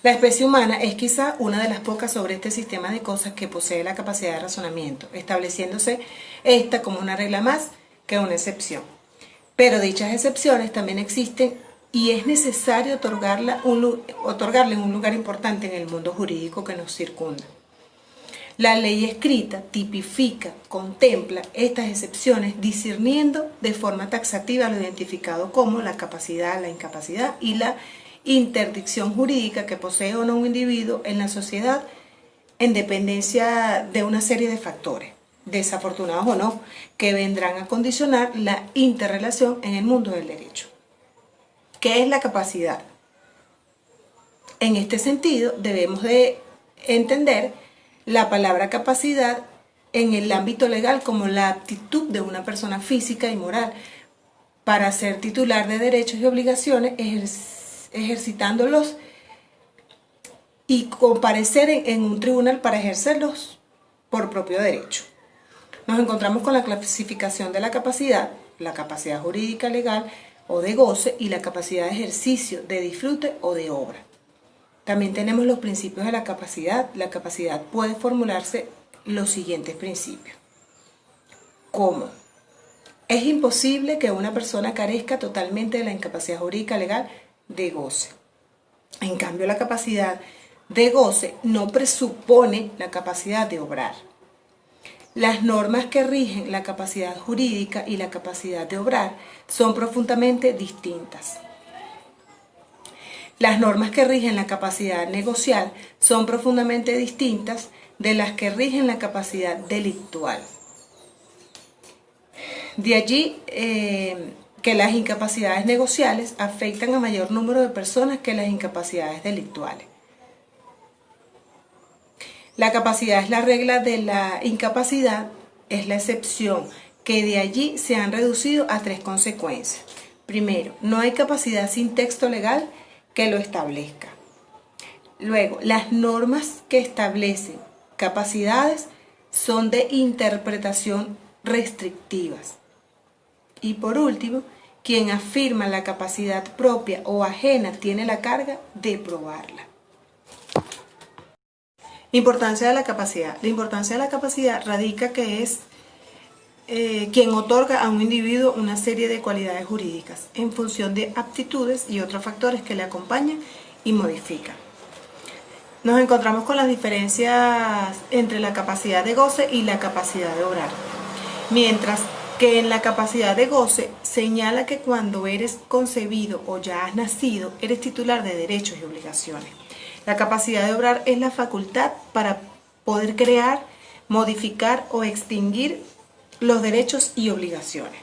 La especie humana es quizá una de las pocas sobre este sistema de cosas que posee la capacidad de razonamiento, estableciéndose esta como una regla más que una excepción. Pero dichas excepciones también existen y es necesario otorgarle un lugar importante en el mundo jurídico que nos circunda. La ley escrita tipifica, contempla estas excepciones discerniendo de forma taxativa lo identificado como la capacidad, la incapacidad y la interdicción jurídica que posee o no un individuo en la sociedad en dependencia de una serie de factores, desafortunados o no, que vendrán a condicionar la interrelación en el mundo del derecho. ¿Qué es la capacidad? En este sentido, debemos de entender la palabra capacidad en el ámbito legal como la aptitud de una persona física y moral para ser titular de derechos y obligaciones, ejercitándolos y comparecer en un tribunal para ejercerlos por propio derecho. Nos encontramos con la clasificación de la capacidad jurídica legal o de goce y la capacidad de ejercicio, de disfrute o de obra. También tenemos los principios de la capacidad. La capacidad puede formularse los siguientes principios. ¿Cómo? Es imposible que una persona carezca totalmente de la incapacidad jurídica legal de goce. En cambio, la capacidad de goce no presupone la capacidad de obrar. Las normas que rigen la capacidad jurídica y la capacidad de obrar son profundamente distintas. Las normas que rigen la capacidad negocial son profundamente distintas de las que rigen la capacidad delictual. De allí que las incapacidades negociales afectan a mayor número de personas que las incapacidades delictuales. La capacidad es la regla de la incapacidad, es la excepción, que de allí se han reducido a 3 consecuencias. Primero, no hay capacidad sin texto legal que lo establezca. Luego, las normas que establecen capacidades son de interpretación restrictivas. Y por último, quien afirma la capacidad propia o ajena tiene la carga de probarla. Importancia de la capacidad. La importancia de la capacidad radica que es quien otorga a un individuo una serie de cualidades jurídicas en función de aptitudes y otros factores que le acompañan y modifican. Nos encontramos con las diferencias entre la capacidad de goce y la capacidad de obrar. Mientras que en la capacidad de goce señala que cuando eres concebido o ya has nacido, eres titular de derechos y obligaciones. La capacidad de obrar es la facultad para poder crear, modificar o extinguir los derechos y obligaciones.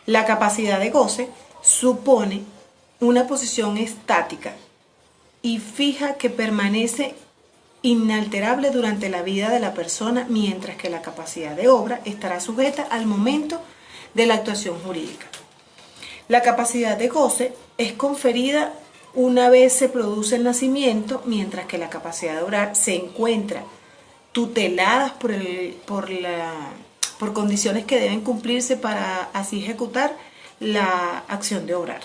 La capacidad de goce supone una posición estática y fija que permanece inalterable durante la vida de la persona, mientras que la capacidad de obra estará sujeta al momento de la actuación jurídica. La capacidad de goce es conferida una vez se produce el nacimiento, mientras que la capacidad de obrar se encuentra tuteladas por condiciones que deben cumplirse para así ejecutar la acción de obrar.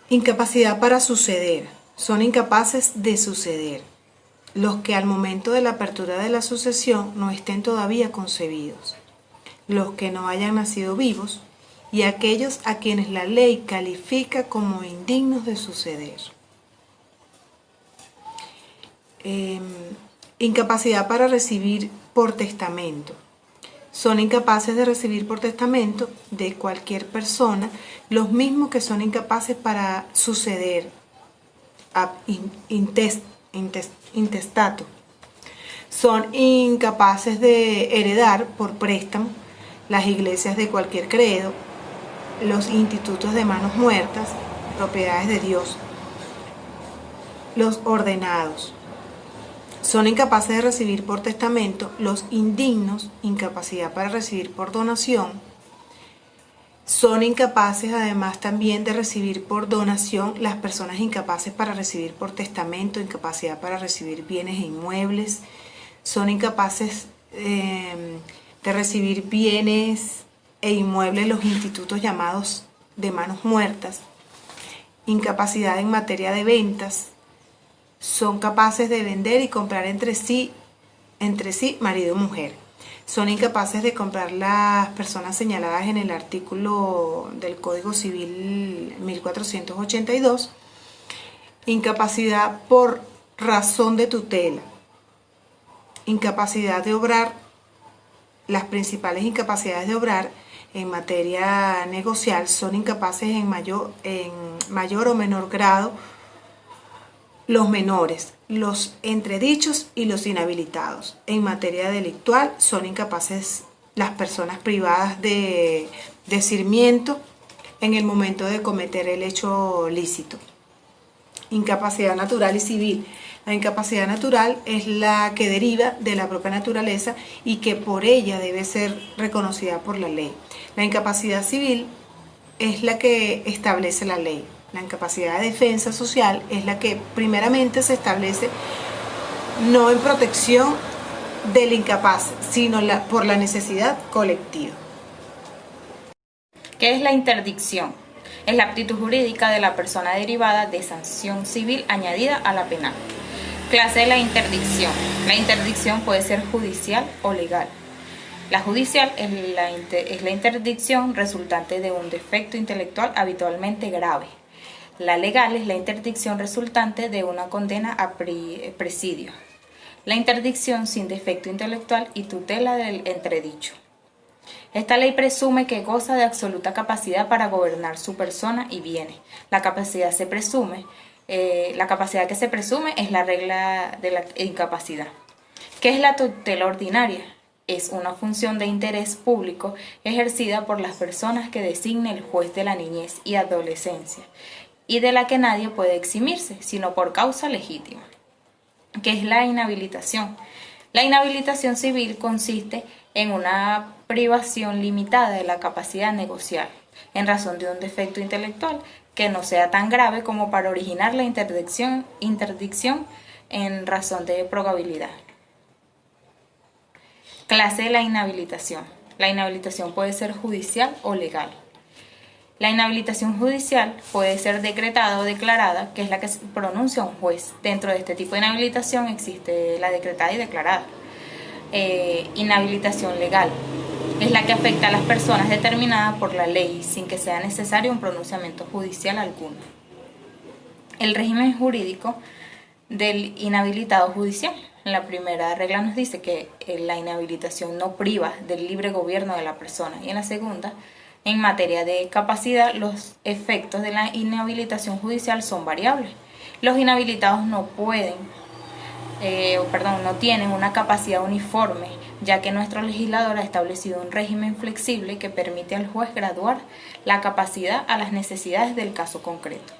Incapacidad para suceder. Son incapaces de suceder los que al momento de la apertura de la sucesión no estén todavía concebidos, los que no hayan nacido vivos y aquellos a quienes la ley califica como indignos de suceder. Incapacidad para recibir por testamento. Son incapaces de recibir por testamento de cualquier persona los mismos que son incapaces para suceder ab intestato. Son incapaces de heredar por préstamo las iglesias de cualquier credo, los institutos de manos muertas, propiedades de Dios, los ordenados. Son incapaces de recibir por testamento los indignos, incapacidad para recibir por donación. Son incapaces además también de recibir por donación las personas incapaces para recibir por testamento, incapacidad para recibir bienes e inmuebles. Son incapaces de recibir bienes e inmuebles los institutos llamados de manos muertas. incapacidad en materia de ventas, son capaces de vender y comprar entre sí marido y mujer. Son incapaces de comprar las personas señaladas en el artículo del Código Civil 1482. Incapacidad por razón de tutela. Incapacidad de obrar. Las principales incapacidades de obrar en materia negocial son incapaces en mayor o menor grado los menores, los entredichos y los inhabilitados. En materia delictual son incapaces las personas privadas de discernimiento en el momento de cometer el hecho lícito. Incapacidad natural y civil. La incapacidad natural es la que deriva de la propia naturaleza y que por ella debe ser reconocida por la ley. La incapacidad civil es la que establece la ley. La incapacidad de defensa social es la que primeramente se establece no en protección del incapaz, sino por la necesidad colectiva. ¿Qué es la interdicción? Es la aptitud jurídica de la persona derivada de sanción civil añadida a la penal. Clase de la interdicción. La interdicción puede ser judicial o legal. La judicial es la interdicción resultante de un defecto intelectual habitualmente grave. La legal es la interdicción resultante de una condena a presidio. La interdicción sin defecto intelectual y tutela del entredicho. Esta ley presume que goza de absoluta capacidad para gobernar su persona y bienes. La capacidad que se presume es la regla de la incapacidad. ¿Qué es la tutela ordinaria? Es una función de interés público ejercida por las personas que designe el juez de la niñez y adolescencia, y de la que nadie puede eximirse, sino por causa legítima. ¿Qué es la inhabilitación? La inhabilitación civil consiste en una privación limitada de la capacidad negocial, en razón de un defecto intelectual que no sea tan grave como para originar la interdicción en razón de probabilidad. Clase de la inhabilitación. La inhabilitación puede ser judicial o legal. La inhabilitación judicial puede ser decretada o declarada, que es la que pronuncia un juez. Dentro de este tipo de inhabilitación existe la decretada y declarada. Inhabilitación legal es la que afecta a las personas determinadas por la ley sin que sea necesario un pronunciamiento judicial alguno. El régimen jurídico del inhabilitado judicial. La primera regla nos dice que la inhabilitación no priva del libre gobierno de la persona, y en la segunda, en materia de capacidad, los efectos de la inhabilitación judicial son variables. Los inhabilitados no tienen una capacidad uniforme, ya que nuestro legislador ha establecido un régimen flexible que permite al juez graduar la capacidad a las necesidades del caso concreto.